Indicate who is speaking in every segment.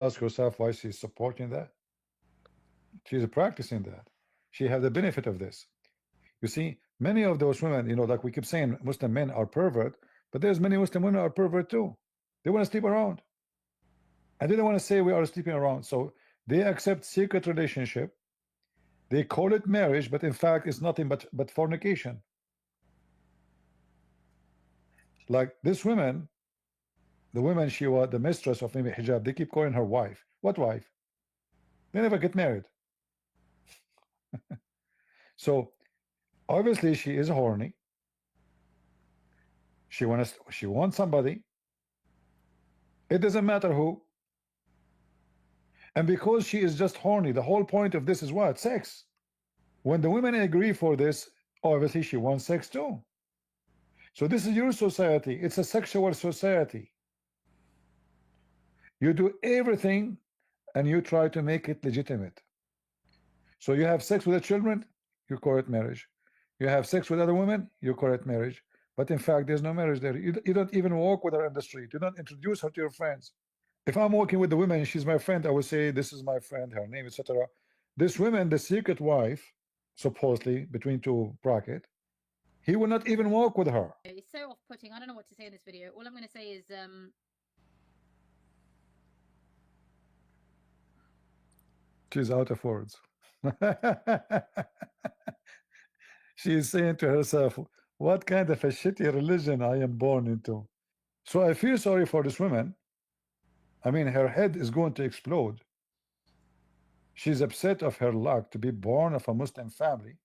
Speaker 1: ask yourself why she's supporting that? She's practicing that. She has the benefit of this. You see, many of those women, like we keep saying, Muslim men are pervert, but there's many Muslim women are pervert too. They want to sleep around, and they don't want to say we are sleeping around. So they accept secret relationship. They call it marriage, but in fact, it's nothing but fornication. Like this woman, the woman, she was the mistress of maybe hijab. They keep calling her wife. What wife? They never get married. So obviously, she is horny. She wants somebody. It doesn't matter who. And because she is just horny, the whole point of this is what? Sex. When the women agree for this, obviously she wants sex too. So this is your society. It's a sexual society. You do everything and you try to make it legitimate. So you have sex with the children, you call it marriage. You have sex with other women, you call it marriage. But in fact, there's no marriage there. You don't even walk with her in the street. You don't introduce her to your friends. If I'm walking with the woman, she's my friend, I will say, this is my friend, her name, etc. This woman, the secret wife, supposedly, between two bracket, he will not even walk with her.
Speaker 2: It's so off-putting. I don't know what to say in this video. All I'm going to say is,
Speaker 1: She's out of words. She is saying to herself, what kind of a shitty religion I am born into? So I feel sorry for this woman. I mean, her head is going to explode. She's upset of her luck to be born of a Muslim family.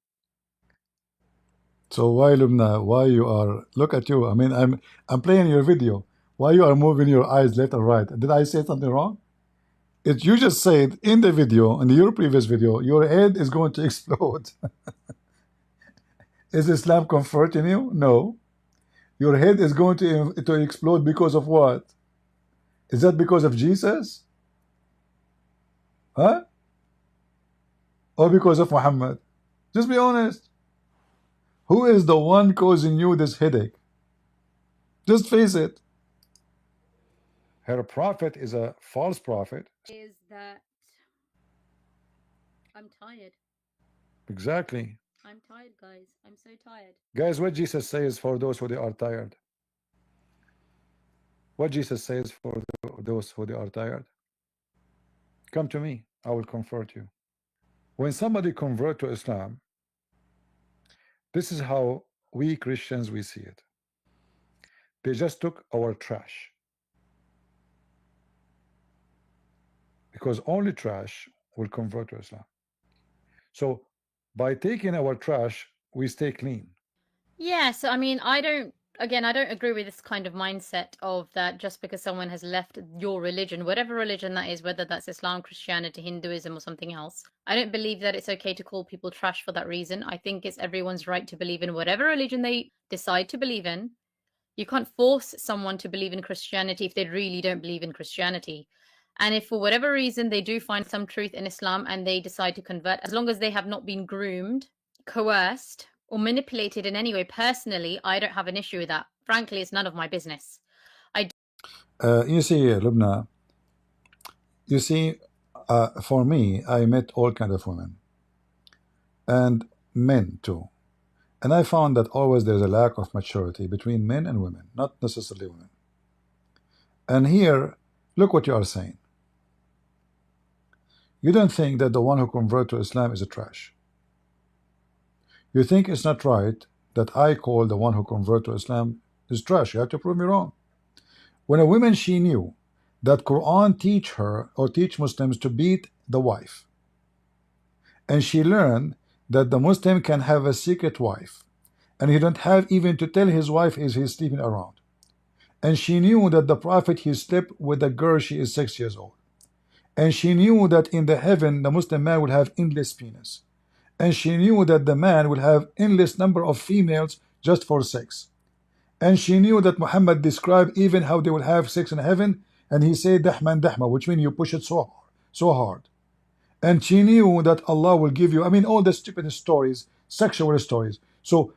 Speaker 1: So why, Lubna? Why you are? Look at you. I mean, I'm playing your video. Why you are moving your eyes left and right? Did I say something wrong? You just said in the video, in your previous video, your head is going to explode. Is Islam comforting you? No. Your head is going to explode because of what? Is that because of Jesus? Huh? Or because of Muhammad? Just be honest. Who is the one causing you this headache? Just face it. Her prophet is a false prophet.
Speaker 2: is that I'm tired.
Speaker 1: Exactly.
Speaker 2: I'm tired, guys. I'm so tired.
Speaker 1: Guys, what Jesus says for those who they are tired? What Jesus says for those who they are tired? Come to me, I will comfort you. When somebody convert to Islam, this is how we Christians we see it. They just took our trash, because only trash will convert to Islam. So by taking our trash, we stay clean.
Speaker 2: Yeah, so I mean, I don't agree with this kind of mindset of that just because someone has left your religion, whatever religion that is, whether that's Islam, Christianity, Hinduism, or something else. I don't believe that it's okay to call people trash for that reason. I think it's everyone's right to believe in whatever religion they decide to believe in. You can't force someone to believe in Christianity if they really don't believe in Christianity. And if for whatever reason they do find some truth in Islam and they decide to convert, as long as they have not been groomed, coerced, or manipulated in any way, personally, I don't have an issue with that. Frankly, it's none of my business.
Speaker 1: You see, Lubna, you see, for me, I met all kinds of women and men too. And I found that always there's a lack of maturity between men and women, not necessarily women. And here, look what you are saying. You don't think that the one who convert to Islam is a trash. You think it's not right that I call the one who convert to Islam is trash. You have to prove me wrong. When a woman, she knew that Quran teach her or teach Muslims to beat the wife, and she learned that the Muslim can have a secret wife, and he don't have even to tell his wife he's sleeping around. And she knew that the Prophet, he slept with a girl, she is 6 years old. And she knew that in the heaven, the Muslim man will have endless penis. And she knew that the man will have endless number of females just for sex. And she knew that Muhammad described even how they will have sex in heaven, and he said dahman dahma, which means you push it so hard. And she knew that Allah will give you, I mean, all the stupid stories, sexual stories. So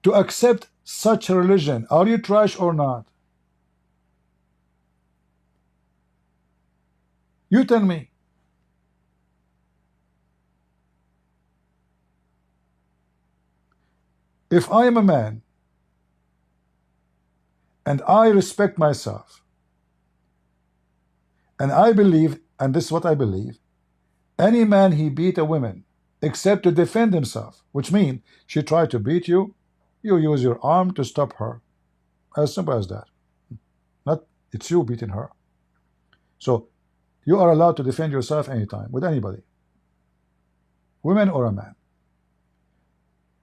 Speaker 1: to accept such a religion, are you trash or not? You tell me. If I am a man and I respect myself and I believe, and this is what I believe, any man he beat a woman except to defend himself, which means she tried to beat you, you use your arm to stop her. As simple as that. Not it's you beating her. So you are allowed to defend yourself anytime with anybody, women or a man.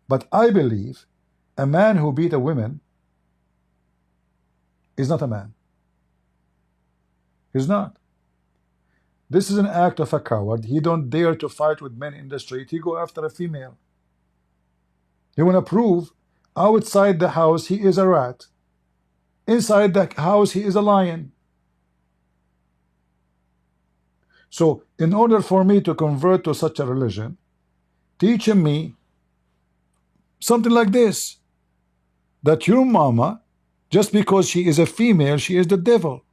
Speaker 1: But I believe a man who beat a woman is not a man. He's not. This is an act of a coward. He don't dare to fight with men in the street. He go after a female. He want to prove outside the house he is a rat. Inside the house he is a lion. So in order for me to convert to such a religion, teaching me something like this, that your mama, just because she is a female, she is the devil.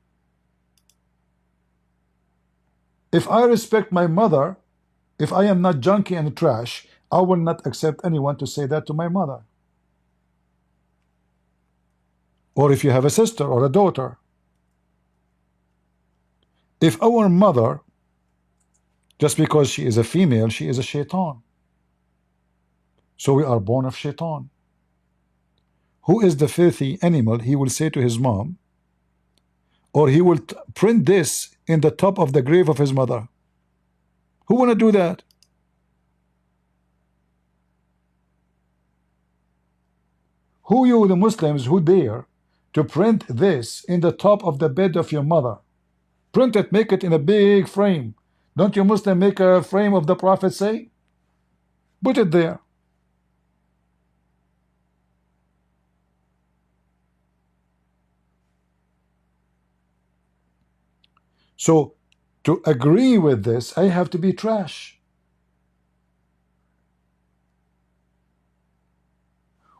Speaker 1: If I respect my mother, if I am not junky and trash, I will not accept anyone to say that to my mother. Or if you have a sister or a daughter. If our mother, just because she is a female, she is a shaitan. So we are born of shaitan. Who is the filthy animal? He will say to his mom, or he will print this in the top of the grave of his mother. Who want to do that? Who you, the Muslims, who dare to print this in the top of the bed of your mother? Print it, make it in a big frame. Don't you Muslim make a frame of the Prophet say? Put it there. So to agree with this, I have to be trash.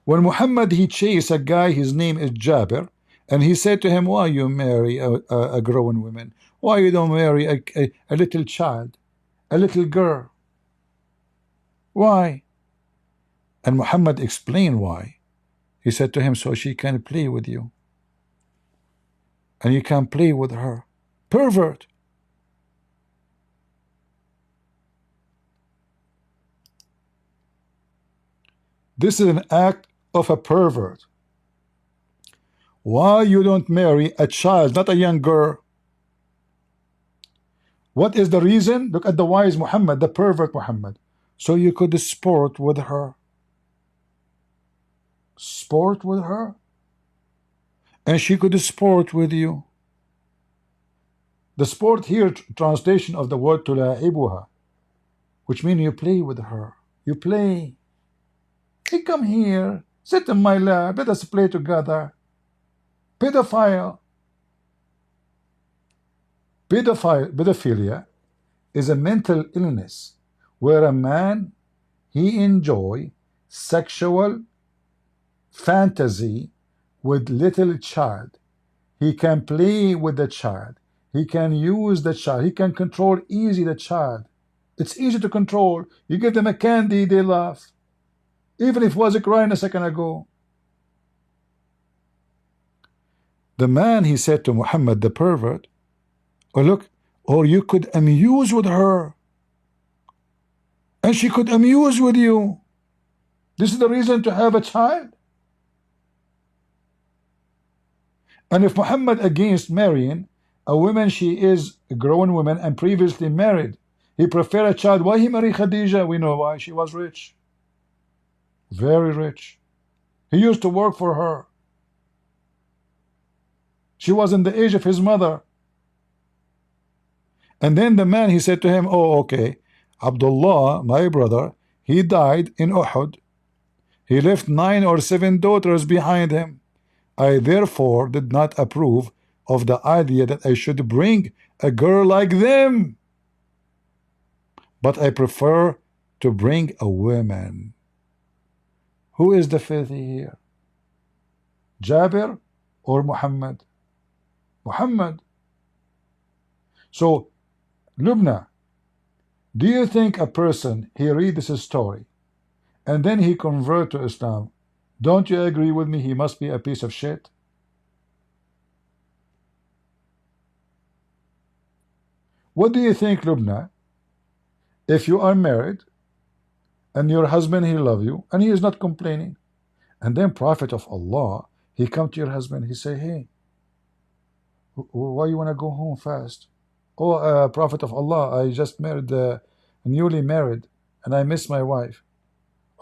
Speaker 1: When Muhammad he chased a guy, his name is Jabir, and he said to him, why you marry a grown woman? Why you don't marry a little child, a little girl? Why? And Muhammad explained why. He said to him, so she can play with you. And you can play with her. Pervert. This is an act of a pervert. Why you don't marry a child, not a young girl? What is the reason? Look at the wise Muhammad, the pervert Muhammad. So you could sport with her. Sport with her? And she could sport with you. The sport here, translation of the word tula'ibuha, which means you play with her. You play. Hey, come here. Sit in my lap. Let us play together. Pedophile. Pedophilia is a mental illness where a man, he enjoy sexual fantasy with little child. He can play with the child. He can use the child. He can control easy the child. It's easy to control. You give them a candy, they laugh. Even if was crying a second ago. The man, he said to Muhammad, the pervert, oh look, or you could amuse with her. And she could amuse with you. This is the reason to have a child. And if Muhammad against marrying a woman, she is a grown woman and previously married, he prefer a child. Why he marry Khadija? We know why. She was rich. Very rich. He used to work for her. She was in the age of his mother. And then the man, he said to him, oh, okay, Abdullah, my brother, he died in Uhud. He left 9 or 7 daughters behind him. I therefore did not approve of the idea that I should bring a girl like them. But I prefer to bring a woman. Who is the filthy here? Jabir or Muhammad? Muhammad. So Lubna, do you think a person, he read this story and then he convert to Islam, don't you agree with me he must be a piece of shit? What do you think, Lubna, if you are married and your husband, he love you and he is not complaining, and then Prophet of Allah, he come to your husband, he say, hey, why you want to go home fast? Oh, Prophet of Allah, I just married, newly married, and I miss my wife.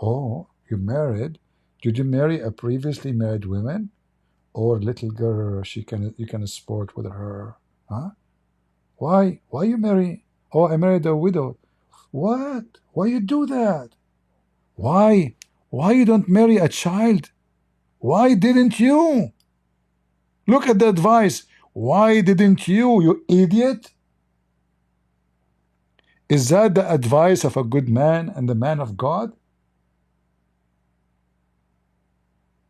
Speaker 1: Oh, you married? Did you marry a previously married woman, or little girl? You can sport with her, huh? Why? Why you marry? Oh, I married a widow. What? Why you do that? Why? Why you don't marry a child? Why didn't you? Look at the advice. Why didn't you, you idiot? Is that the advice of a good man and the man of God?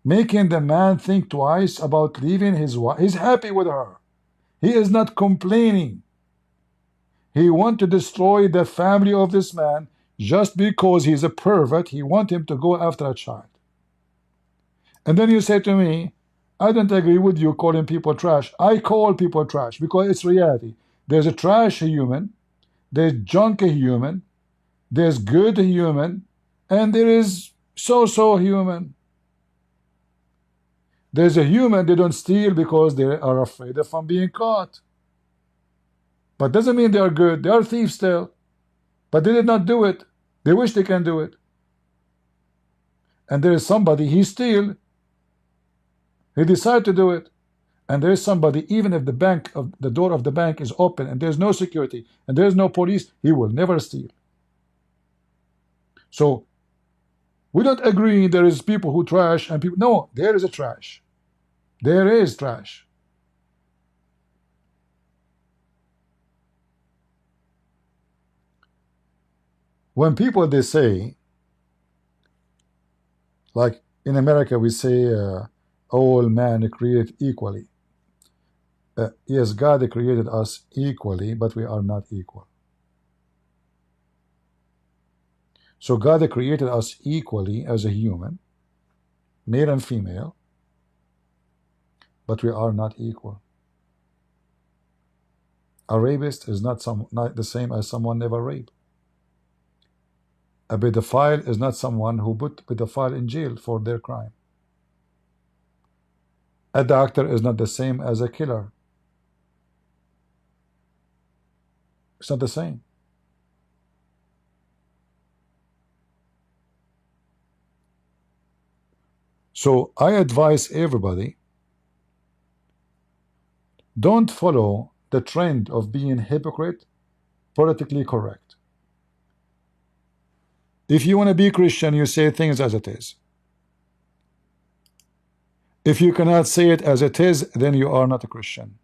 Speaker 1: Making the man think twice about leaving his wife. He's happy with her. He is not complaining. He wants to destroy the family of this man just because he's a pervert. He wants him to go after a child. And then you say to me, I don't agree with you calling people trash. I call people trash because it's reality. There's a trash human, there's junk human, there's good human, and there is so-so human. There's a human, they don't steal because they are afraid of being caught. But doesn't mean they are good. They are thieves still. But they did not do it. They wish they can do it. And there is somebody, he steal. He decided to do it. And there is somebody, even if the door of the bank is open and there's no security and there's no police, he will never steal. So we don't agree there is people who trash and people. No, there is a trash. There is trash. When people they say, like in America we say, all men created equally. Yes, God created us equally, but we are not equal. So God created us equally as a human, male and female, but we are not equal. A rapist is not the same as someone never raped. A pedophile is not someone who put pedophile in jail for their crime. A doctor is not the same as a killer. It's not the same. So I advise everybody, don't follow the trend of being hypocrite, politically correct. If you want to be Christian, you say things as it is. If you cannot say it as it is, then you are not a Christian.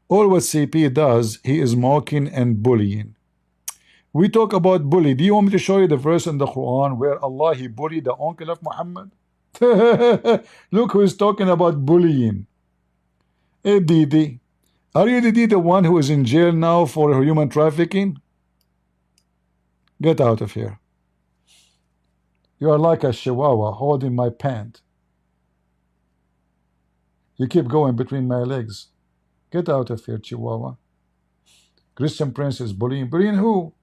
Speaker 1: All what CP does, he is mocking and bullying. We talk about bully. Do you want me to show you the verse in the Quran where Allah, he bullied the uncle of Muhammad? Look who is talking about bullying. Hey Didi, are you Didi the one who is in jail now for human trafficking? Get out of here. You are like a chihuahua holding my pant. You keep going between my legs. Get out of here, chihuahua. Christian Prince is bullying. Bullying who?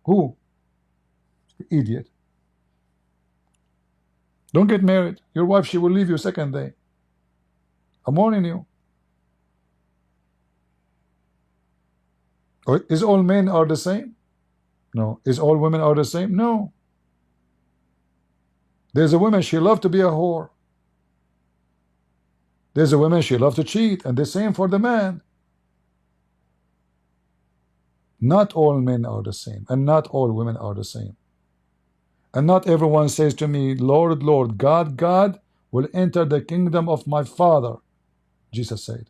Speaker 1: Who? Idiot. Don't get married. Your wife, she will leave you second day. I'm warning you. Or is all men are the same? No. Is all women are the same? No. There's a woman, she loves to be a whore. There's a woman, she loves to cheat, and the same for the man. Not all men are the same, and not all women are the same. And not everyone says to me, Lord, Lord, God, God will enter the kingdom of my Father, Jesus said.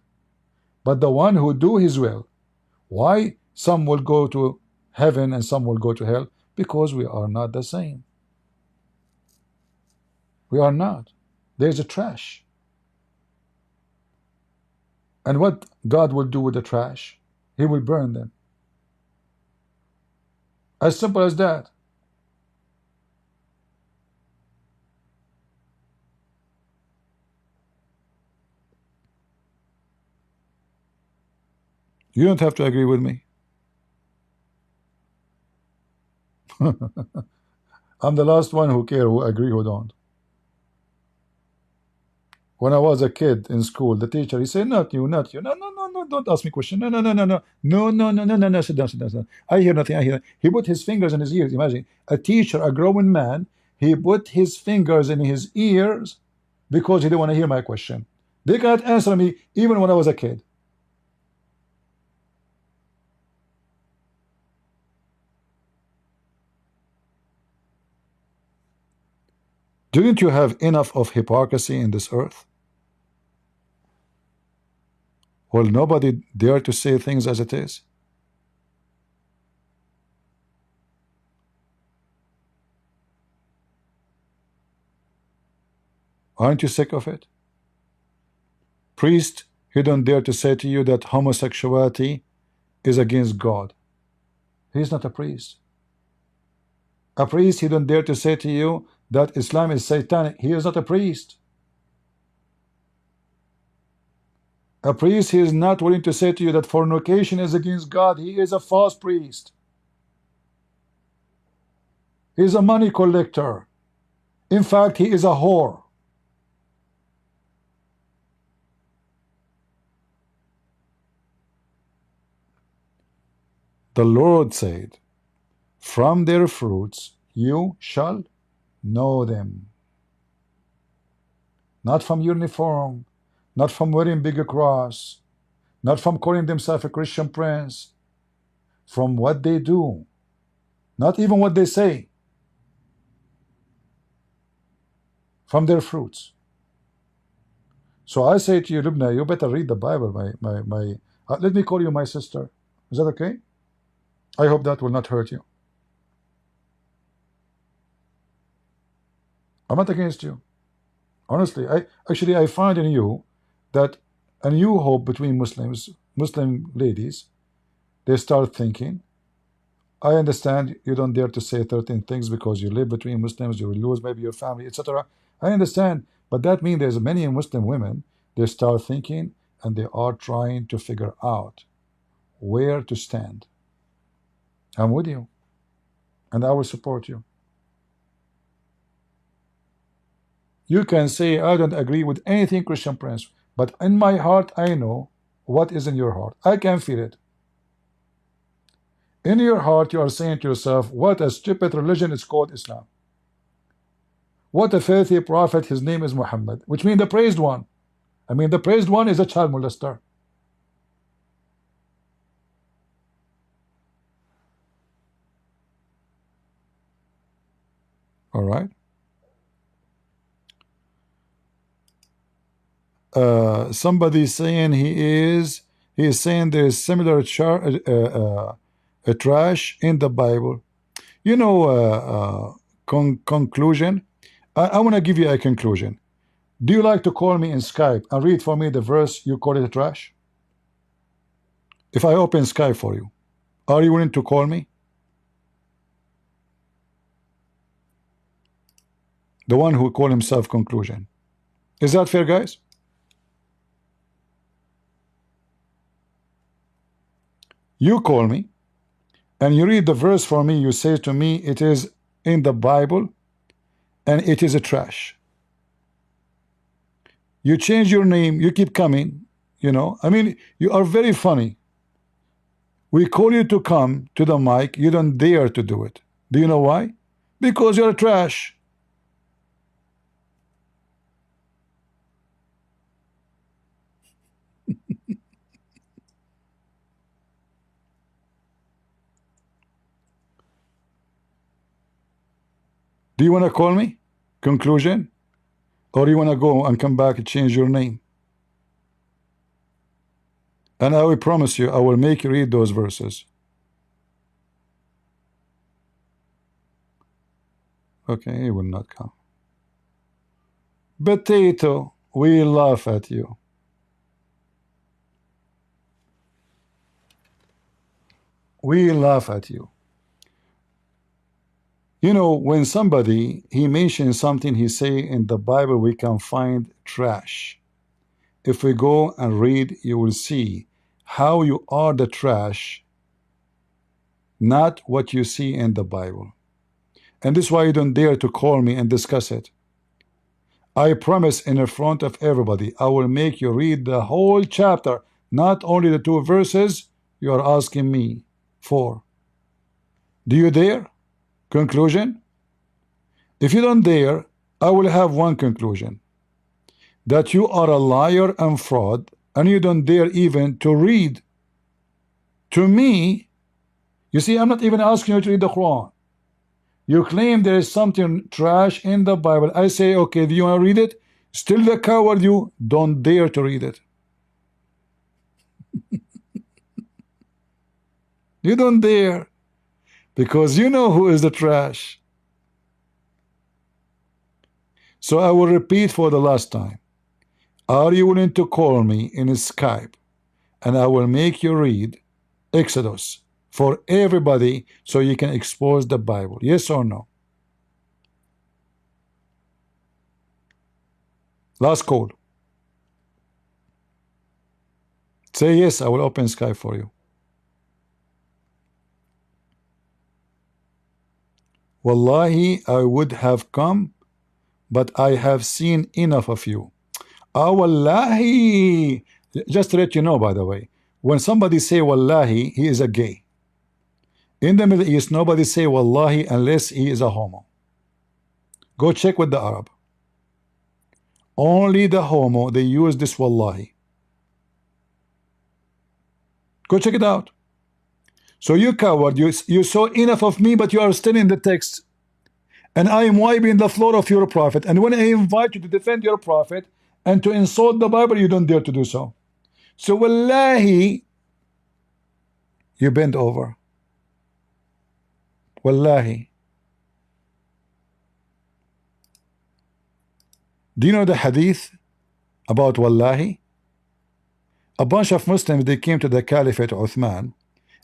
Speaker 1: But the one who do his will. Why? Some will go to heaven and some will go to hell, because we are not the same. We are not. There's a trash. And what God will do with the trash? He will burn them. As simple as that. You don't have to agree with me. I'm the last one who care, who agree, who don't. When I was a kid in school, the teacher, he said, not you, not you. No, no, no, no, don't ask me question. No, no, no, no, no. No, no, no, no, no, no, sit down, sit down, sit down. I hear nothing, I hear nothing. He put his fingers in his ears. Imagine, a teacher, a grown man, he put his fingers in his ears because he didn't want to hear my question. They cannot answer me even when I was a kid. Didn't you have enough of hypocrisy in this earth? Well, nobody dare to say things as it is. Aren't you sick of it? Priest, he don't dare to say to you that homosexuality is against God. He's not a priest. A priest, he don't dare to say to you that Islam is satanic. He is not a priest. A priest, he is not willing to say to you that fornication is against God. He is a false priest. He is a money collector. In fact, he is a whore. The Lord said, from their fruits you shall know them. Not from uniform, not from wearing bigger cross, not from calling themselves a Christian Prince, from what they do, not even what they say, from their fruits. So I say to you, Lubna, you better read the Bible, let me call you my sister. Is that okay? I hope that will not hurt you. I'm not against you. Honestly, I find in you that a new hope between Muslims, Muslim ladies, they start thinking, I understand you don't dare to say 13 things because you live between Muslims, you will lose maybe your family, etc. I understand, but that means there's many Muslim women, they start thinking and they are trying to figure out where to stand. I'm with you, and I will support you. You can say, I don't agree with anything Christian Prince, but in my heart, I know what is in your heart. I can feel it. In your heart, you are saying to yourself, what a stupid religion is called Islam. What a filthy prophet, his name is Muhammad, which means the praised one. I mean, the praised one is a child molester. All right. Somebody saying he is saying there is similar trash in the Bible. You know, conclusion. I want to give you a conclusion. Do you like to call me in Skype and read for me the verse you call it trash? If I open Skype for you, are you willing to call me? The one who call himself conclusion. Is that fair, guys? You call me and you read the verse for me. You say to me it is in the Bible and it is a trash. You change your name, you keep coming, you know. I mean, you are very funny. We call you to come to the mic, you don't dare to do it. Do you know why? Because you're a trash. Do you want to call me? Conclusion? Or you want to go and come back and change your name? And I will promise you, I will make you read those verses. Okay, he will not come. Potato, we laugh at you. We laugh at you. You know, when somebody, he mentions something, he say in the Bible we can find trash. If we go and read, you will see how you are the trash, not what you see in the Bible. And this is why you don't dare to call me and discuss it. I promise in front of everybody, I will make you read the whole chapter, not only the 2 verses you are asking me for. Do you dare? Conclusion? If you don't dare, I will have one conclusion. That you are a liar and fraud, and you don't dare even to read. To me, you see, I'm not even asking you to read the Quran. You claim there is something trash in the Bible. I say, okay, do you want to read it? Still the coward you, don't dare to read it. You don't dare. Because you know who is the trash. So I will repeat for the last time. Are you willing to call me in Skype and I will make you read Exodus for everybody so you can expose the Bible? Yes or no? Last call. Say yes, I will open Skype for you. Wallahi, I would have come, but I have seen enough of you. Ah, wallahi. Just to let you know, by the way, when somebody say wallahi, he is a gay. In the Middle East, nobody say wallahi unless he is a homo. Go check with the Arab. Only the homo, they use this wallahi. Go check it out. So you coward, you saw enough of me, but you are still in the text. And I am wiping the floor of your prophet. And when I invite you to defend your prophet and to insult the Bible, you don't dare to do so. So wallahi, you bend over. Wallahi. Do you know the hadith about wallahi? A bunch of Muslims, they came to the Caliphate Uthman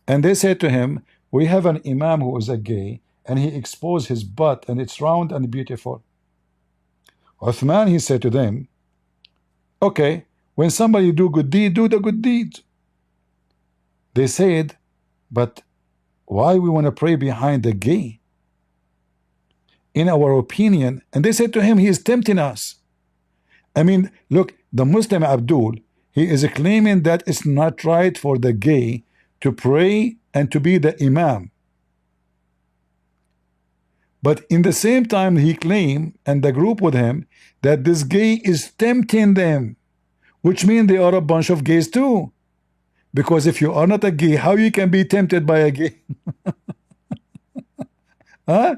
Speaker 1: and they said to him, we have an imam who is a gay and he exposed his butt and it's round and beautiful. Uthman, he said to them, okay, when somebody do good deed, do the good deed. They said, but why we want to pray behind the gay? In our opinion, and they said to him, he is tempting us. I mean, look, the Muslim Abdul, he is claiming that it's not right for the gay to pray and to be the imam. But in the same time, he claimed, and the group with him, that this gay is tempting them, which means they are a bunch of gays too. Because if you are not a gay, how you can be tempted by a gay? Huh?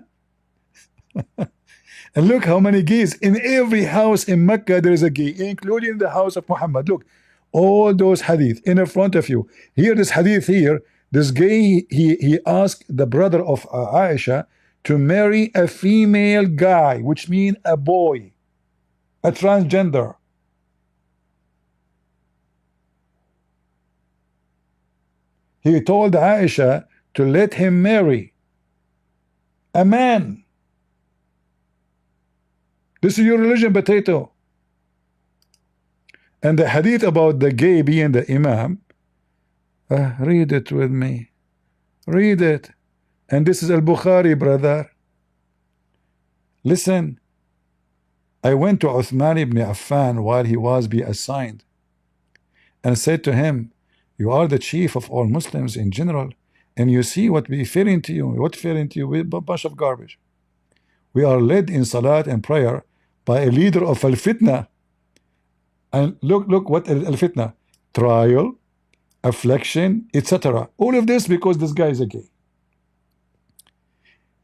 Speaker 1: And look how many gays. In every house in Mecca there is a gay, including the house of Muhammad. Look, all those hadith in front of you. Here, this hadith here, this gay, he asked the brother of Aisha to marry a female guy, which means a boy, a transgender. He told Aisha to let him marry a man. This is your religion, potato. And the hadith about the gay being the imam, read it with me. Read it. And this is Al-Bukhari, brother. Listen. I went to Uthman ibn Affan while he was being assigned and said to him, you are the chief of all Muslims in general, and you see what we fearing to you. What fearing to you? With a bunch of garbage. We are led in salat and prayer by a leader of al-fitna. And look what al-fitna, trial, affliction, etc. All of this because this guy is a gay.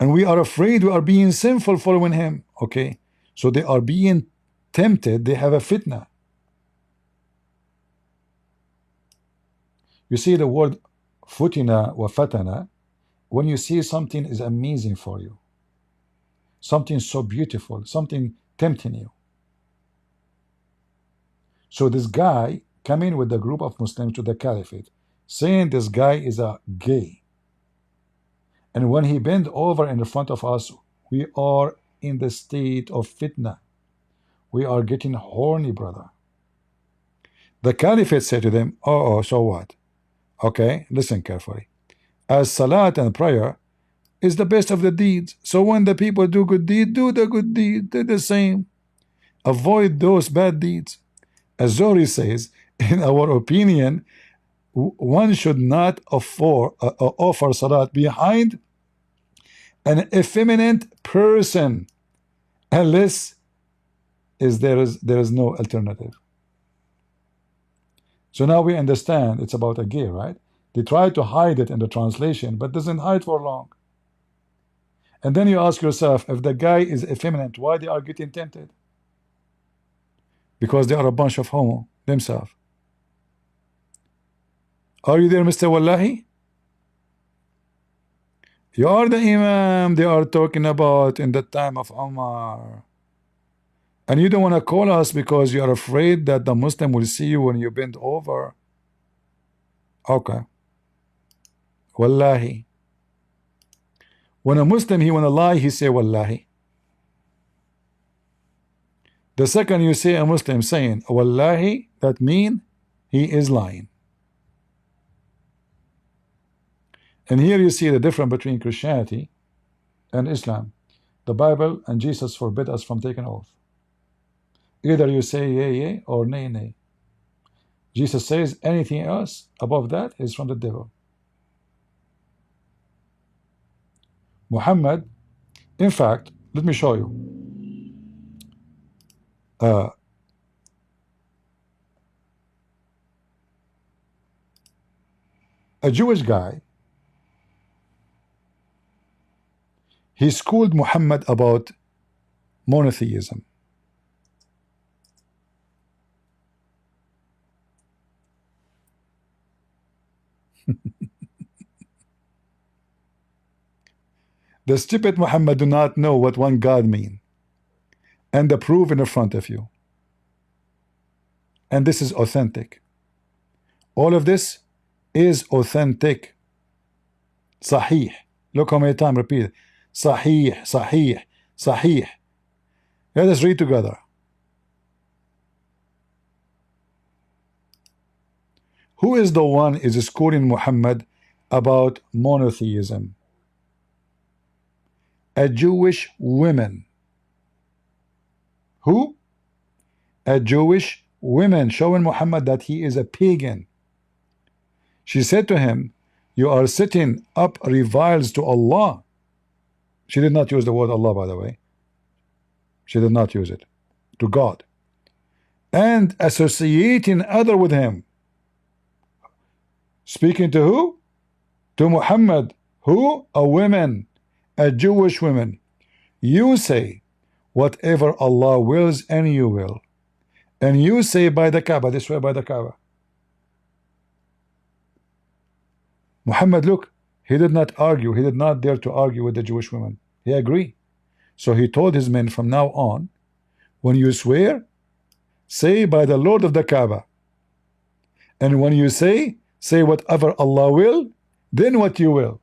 Speaker 1: And we are afraid we are being sinful following him. Okay, so they are being tempted. They have a fitna. You see the word futina wa fatana, when you see something is amazing for you, something so beautiful, something tempting you. So this guy coming with the group of Muslims to the Caliphate, saying this guy is a gay. And when he bent over in front of us, we are in the state of fitna. We are getting horny, brother. The Caliphate said to them, oh, so what? Okay, listen carefully. As salat and prayer is the best of the deeds. So when the people do good deed, do the good deed. Do the same. Avoid those bad deeds. As Zohri says, in our opinion, one should not offer salat behind an effeminate person unless there is no alternative. So now we understand it's about a gay, right? They try to hide it in the translation, but doesn't hide for long. And then you ask yourself, if the guy is effeminate, why they are getting tempted? Because they are a bunch of homo themselves. Are you there, Mr. Wallahi? You are the Imam they are talking about in the time of Umar. And you don't want to call us because you are afraid that the Muslim will see you when you bend over. Okay. Wallahi. When a Muslim, he want to lie, he say Wallahi. The second you say a Muslim saying Wallahi, that mean he is lying. And here you see the difference between Christianity and Islam. The Bible and Jesus forbid us from taking oath. Either you say yea, yea, or nay, nay. Jesus says anything else above that is from the devil. Muhammad, in fact, let me show you. A Jewish guy, he schooled Muhammad about monotheism. The stupid Muhammad do not know what one God mean, and the proof in front of you. And this is authentic. All of this is authentic. Sahih. Look how many times repeat it. Sahih, Sahih, Sahih. Let us read together. Who is the one is schooling Muhammad about monotheism? A Jewish woman. Who? A Jewish woman showing Muhammad that he is a pagan. She said to him, you are setting up revils to Allah. She did not use the word Allah, by the way. She did not use it. To God. And associating other with him. Speaking to who? To Muhammad. Who? A woman. A Jewish woman. You say whatever Allah wills, and you will. And you say by the Kaaba, this way by the Kaaba. Muhammad, look, he did not argue. He did not dare to argue with the Jewish woman. He agreed. So he told his men from now on, when you swear, say by the Lord of the Kaaba. And when you say whatever Allah will, then what you will.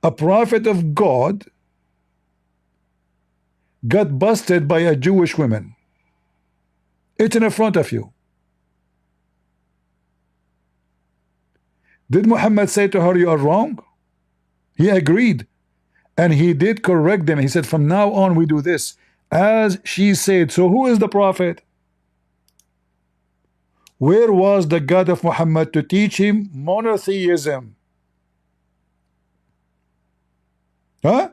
Speaker 1: A prophet of God got busted by a Jewish woman. It's in front of you. Did Muhammad say to her, you are wrong? He agreed. And he did correct them. He said, from now on we do this as she said. So who is the prophet? Where was the God of Muhammad to teach him monotheism? Huh?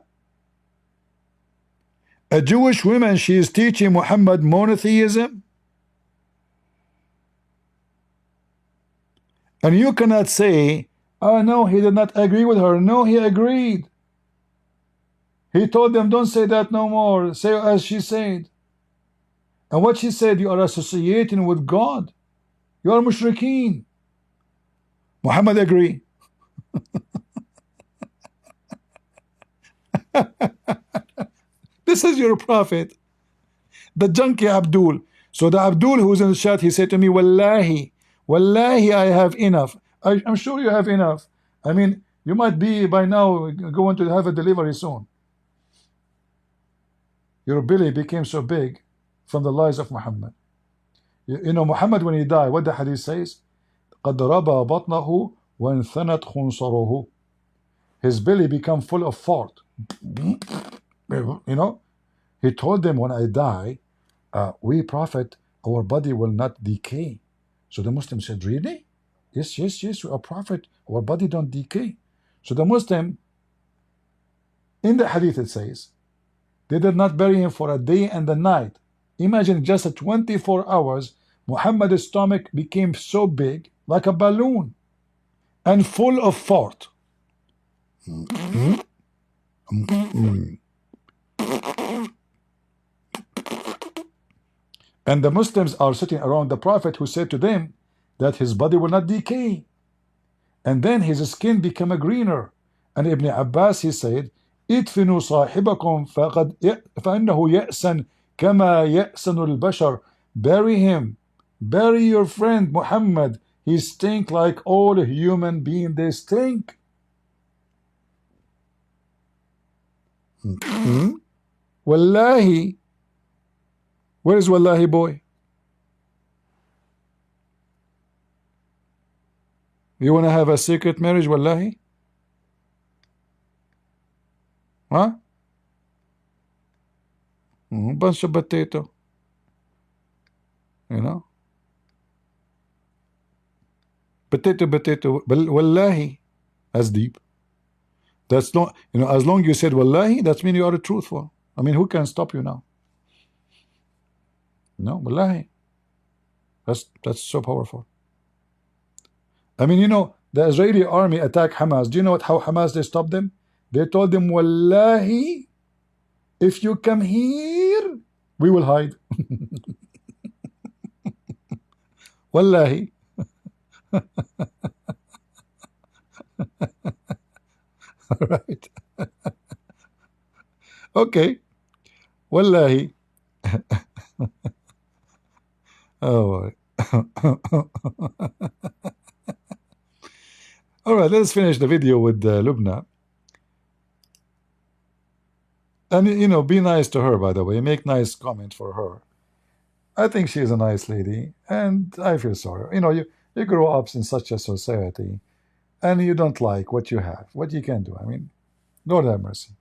Speaker 1: A Jewish woman, she is teaching Muhammad monotheism? And you cannot say, oh no, he did not agree with her. No, he agreed. He told them, don't say that no more. Say as she said. And what she said, you are associating with God. You are mushrikeen. Muhammad agreed. This is your prophet, the junkie Abdul. So the Abdul who's in the chat, he said to me, Wallahi, Wallahi, I have enough. I'm sure you have enough. I mean, You might be by now going to have a delivery soon. Your belly became so big from the lies of Muhammad. You know, Muhammad, when he died, what the hadith says? قَدْ رَبَى بَطْنَهُ وَانْثَنَتْ خُنْصَرُهُ. His belly became full of fart. You know, he told them, when I die, we prophet, our body will not decay. So the Muslim said, really? Yes, yes, yes, we are prophet, our body don't decay. So the Muslim, in the hadith it says, they did not bury him for a day and a night. Imagine just at 24 hours, Muhammad's stomach became so big, like a balloon, and full of fart. And the Muslims are sitting around the Prophet, who said to them that his body will not decay. And then his skin became greener. And Ibn Abbas, he said, ادفنوا صاحبكم فإنه يأسن كما يأسن البشر. Bury him. Bury your friend Muhammad. He stink like all human beings, they stink. Wallahi. Where is Wallahi boy? You want to have a secret marriage, Wallahi? Huh? Bunch of potato. You know? Potato, potato. Wallahi. That's deep. That's not, you know, as long as you said Wallahi, that means you are truthful. I mean, who can stop you now? No, Wallahi. That's so powerful. I mean, you know, the Israeli army attacked Hamas. Do you know how Hamas they stopped them? They told them, Wallahi, if you come here, we will hide. Wallahi. All right. Okay. Wallahi. Oh. All right, let's finish the video with Lubna. And, you know, be nice to her, by the way. Make nice comments for her. I think she's a nice lady, and I feel sorry. You know, you grow up in such a society, and you don't like what you have. What you can do? I mean, Lord have mercy.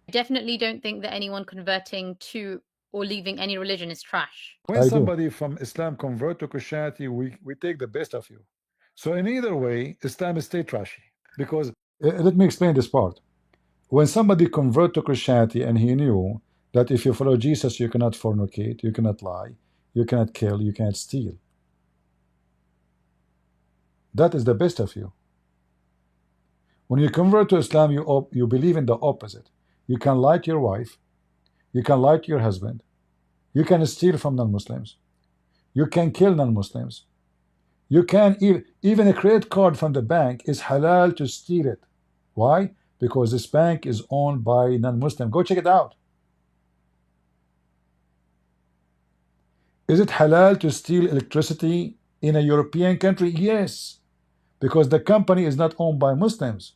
Speaker 2: I definitely don't think that anyone converting to or leaving any religion is trash.
Speaker 1: When somebody from Islam convert to Christianity, we take the best of you. So in either way, Islam is stay trashy. Because, let me explain this part. When somebody convert to Christianity and he knew that if you follow Jesus, you cannot fornicate, you cannot lie, you cannot kill, you cannot steal. That is the best of you. When you convert to Islam, you believe in the opposite. You can lie to your wife, you can lie to your husband, you can steal from non-Muslims, you can kill non-Muslims, you can even a credit card from the bank is halal to steal it. Why? Because this bank is owned by non-Muslim. Go check it out. Is it halal to steal electricity in a European country? Yes, because the company is not owned by Muslims.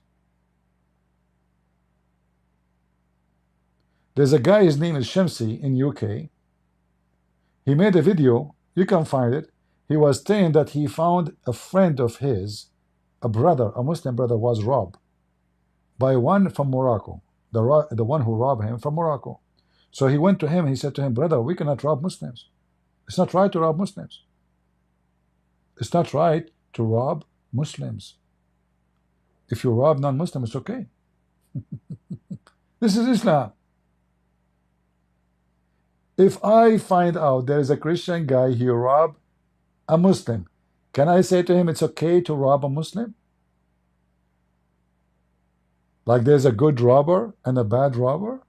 Speaker 1: There's a guy, his name is Shamsi in UK. He made a video, you can find it. He was saying that he found a friend of his, a brother, a Muslim brother, was robbed by one from Morocco, the one who robbed him from Morocco. So he went to him and he said to him, brother, we cannot rob Muslims. It's not right to rob Muslims. It's not right to rob Muslims. If you rob non-Muslims, it's okay. This is Islam. If I find out there is a Christian guy, he robbed a Muslim, can I say to him it's okay to rob a Muslim? Like there's a good robber and a bad robber?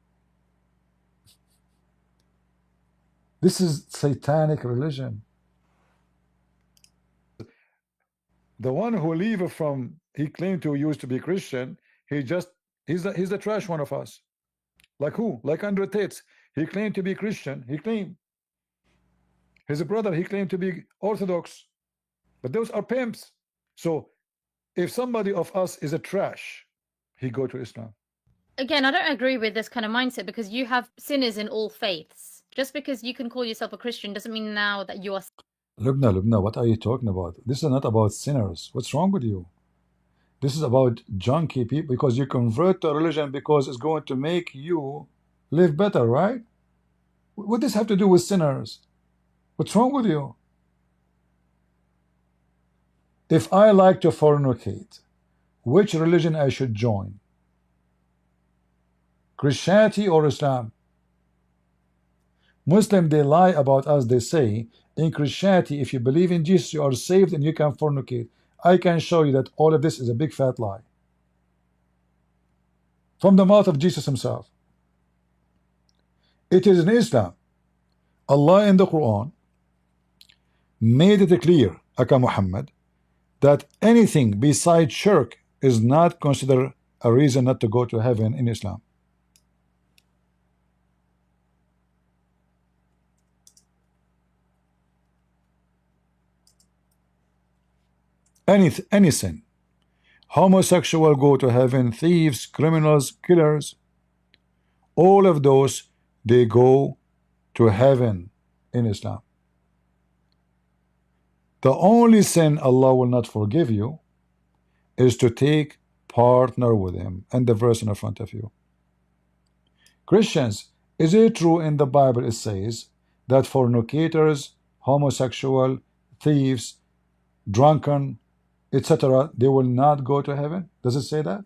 Speaker 1: This is satanic religion. The one who leave from, he claimed to used to be Christian, he's the trash one of us. Like who? Like Andre Tate. He claimed to be Christian. He claimed. His brother, he claimed to be Orthodox. But those are pimps. So if somebody of us is a trash, he go to Islam.
Speaker 2: Again, I don't agree with this kind of mindset, because you have sinners in all faiths. Just because you can call yourself a Christian doesn't mean now that you are.
Speaker 1: Lubna, what are you talking about? This is not about sinners. What's wrong with you? This is about junky people, because you convert to a religion because it's going to make you live better, right? What does this have to do with sinners? What's wrong with you? If I like to fornicate, which religion I should join? Christianity or Islam? Muslim, they lie about us. They say in Christianity, if you believe in Jesus, you are saved and you can fornicate. I can show you that all of this is a big fat lie from the mouth of Jesus himself. It is in Islam. Allah in the Quran made it clear, Aka Muhammad, that anything besides shirk is not considered a reason not to go to heaven in Islam. Any sin. Homosexual go to heaven, thieves, criminals, killers, all of those, they go to heaven in Islam. The only sin Allah will not forgive you is to take partner with him, and the verse in front of you. Christians, is it true in the Bible it says that fornicators, homosexual, thieves, drunken, etc., they will not go to heaven? Does it say that?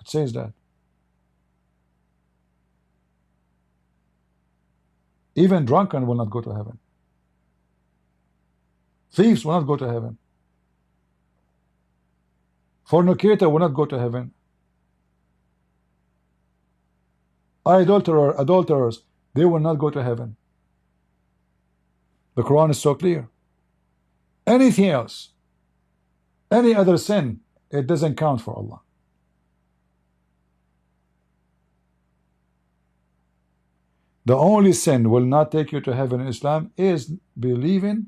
Speaker 1: It says that. Even drunken will not go to heaven. Thieves will not go to heaven. Fornicator will not go to heaven. Adulterers, they will not go to heaven. The Quran is so clear. Anything else, any other sin, it doesn't count for Allah. The only sin will not take you to heaven in Islam is believing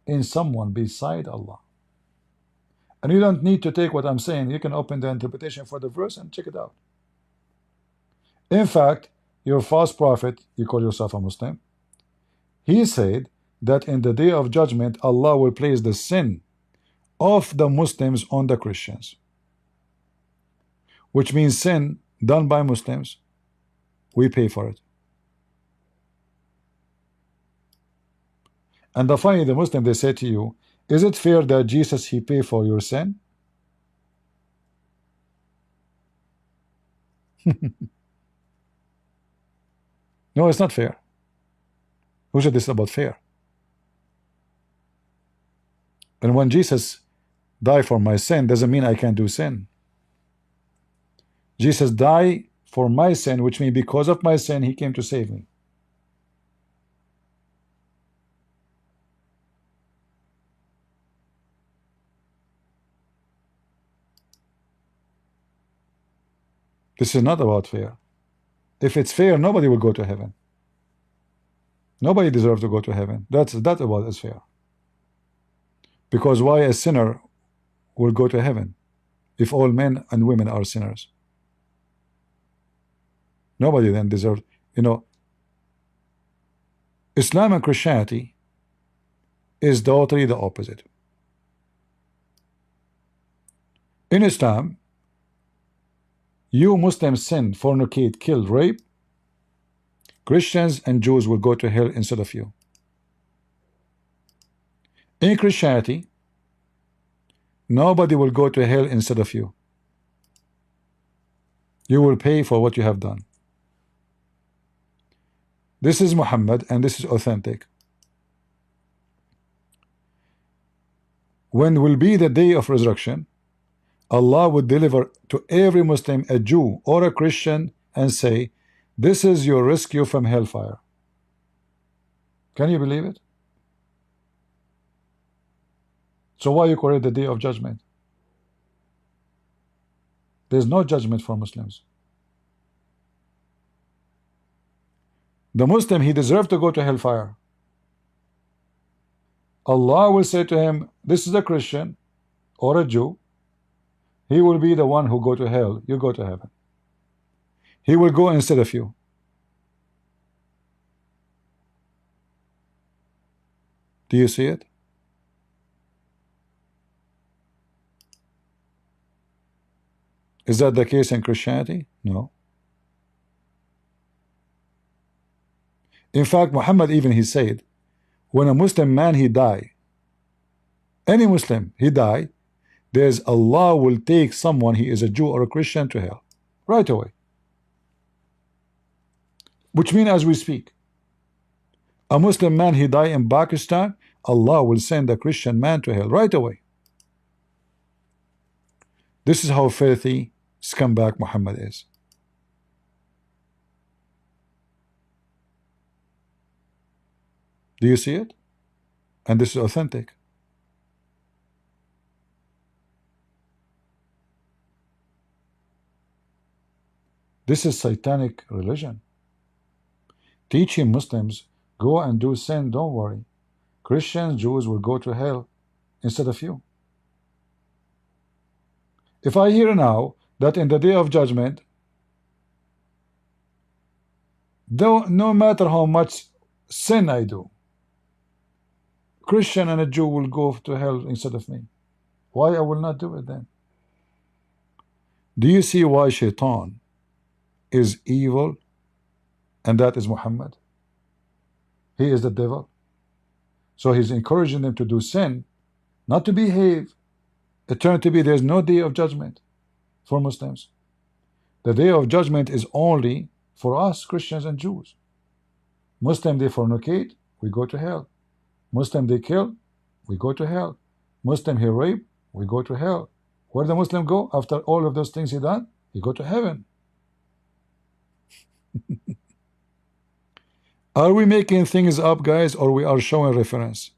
Speaker 1: in someone beside Allah. And you don't need to take what I'm saying. You can open the interpretation for the verse and check it out. In fact, your false prophet, you call yourself a Muslim, he said that in the day of judgment, Allah will place the sin of the Muslims on the Christians, which means sin done by Muslims, we pay for it. And the funny, the Muslim, they say to you, is it fair that Jesus, he pay for your sin? No, it's not fair. Who said this about fair? And when Jesus died for my sin, doesn't mean I can't do sin. Jesus died for my sin, which means because of my sin, he came to save me. This is not about fair. If it's fair, nobody will go to heaven. Nobody deserves to go to heaven. That's about is fair. Because why a sinner will go to heaven if all men and women are sinners? Nobody then deserves, Islam and Christianity is totally the opposite. In Islam, you Muslims sin, fornicate, kill, rape, Christians and Jews will go to hell instead of you. In Christianity, nobody will go to hell instead of you. You will pay for what you have done. This is Muhammad, and this is authentic. When will be the day of resurrection, Allah would deliver to every Muslim, a Jew or a Christian, and say, this is your rescue from hellfire. Can you believe it? So why you call it the day of judgment? There's no judgment for Muslims. The Muslim, he deserved to go to hellfire. Allah will say to him, this is a Christian or a Jew. He will be the one who go to hell. You go to heaven. He will go instead of you. Do you see it? Is that the case in Christianity? No. In fact, Muhammad even he said, when a Muslim man he die, any Muslim he die, there's Allah will take someone, he is a Jew or a Christian, to hell right away. Which means as we speak, a Muslim man he die in Pakistan, Allah will send a Christian man to hell right away. This is how filthy scumbag Muhammad is. Do you see it? And this is authentic. This is satanic religion. Teaching Muslims, go and do sin, don't worry. Christians, Jews will go to hell instead of you. If I hear now that in the day of judgment, no matter how much sin I do, Christian and a Jew will go to hell instead of me, why I will not do it then? Do you see why Shaitan is evil and that is Muhammad? He is the devil. So he's encouraging them to do sin, not to behave. Eternity, there's no day of judgment for Muslims. The day of judgment is only for us, Christians and Jews. Muslim, they fornicate, we go to hell. Muslim, they kill, we go to hell. Muslim, he rape, we go to hell. Where the Muslim go after all of those things he done? He go to heaven. Are we making things up, guys, or we are showing reference?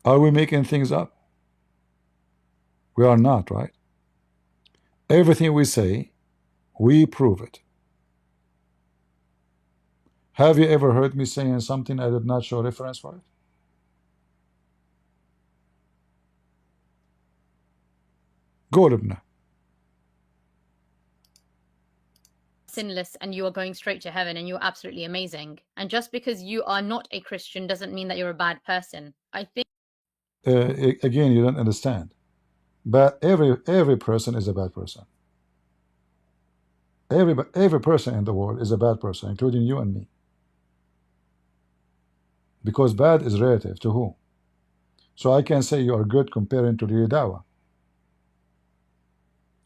Speaker 1: Are we making things up? We are not, right? Everything we say, we prove it. Have you ever heard me saying something I did not show reference for it? Go, Lubna.
Speaker 2: Sinless and you are going straight to heaven and you're absolutely amazing. And just because you are not a Christian doesn't mean that you're a bad person. I think
Speaker 1: again, you don't understand. But every person is a bad person. Every person in the world is a bad person, including you and me. Because bad is relative to who? So I can say you are good comparing to the Dawa.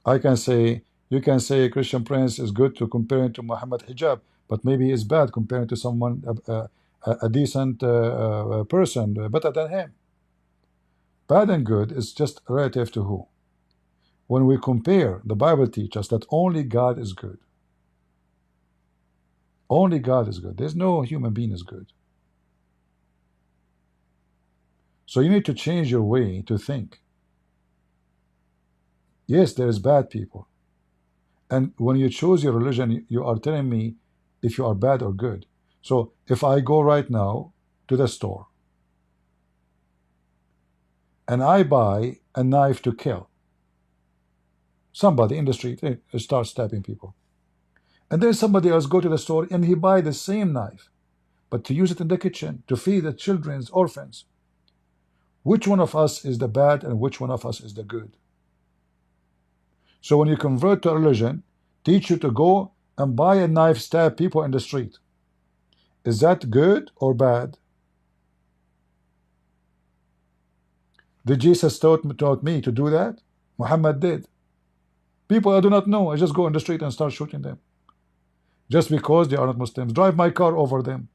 Speaker 1: I can say, you can say Christian Prince is good to comparing to Muhammad Hijab, but maybe he is bad comparing to someone, a decent person, better than him. Bad and good is just relative to who? When we compare, the Bible teaches us that only God is good. Only God is good. There's no human being is good. So you need to change your way to think. Yes, there is bad people. And when you choose your religion, you are telling me if you are bad or good. So if I go right now to the store and I buy a knife to kill somebody in the street, starts stabbing people, and then somebody else go to the store and he buy the same knife, but to use it in the kitchen to feed the children's orphans, which one of us is the bad and which one of us is the good? So when you convert to a religion, teach you to go and buy a knife, stab people in the street. Is that good or bad? Did Jesus taught me to do that? Muhammad did. People I do not know, I just go in the street and start shooting them. Just because they are not Muslims. Drive my car over them.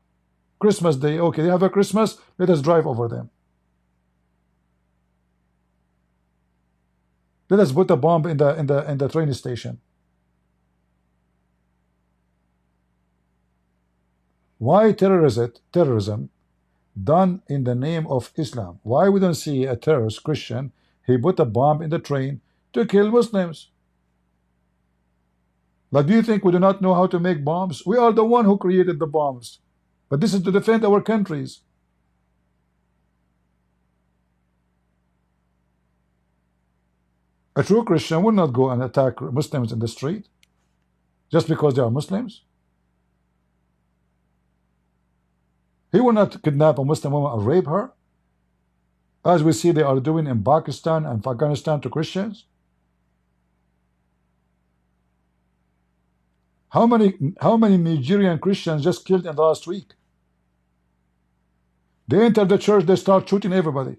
Speaker 1: Christmas Day, okay, they have a Christmas, let us drive over them. Let us put a bomb in the train station. Why terrorism done in the name of Islam? Why we don't see a terrorist Christian, he put a bomb in the train to kill Muslims? Like, do you think we do not know how to make bombs? We are the one who created the bombs. But this is to defend our countries. A true Christian will not go and attack Muslims in the street just because they are Muslims. He will not kidnap a Muslim woman or rape her, as we see they are doing in Pakistan and Afghanistan to Christians. How many Nigerian Christians just killed in the last week? They enter the church, they start shooting everybody.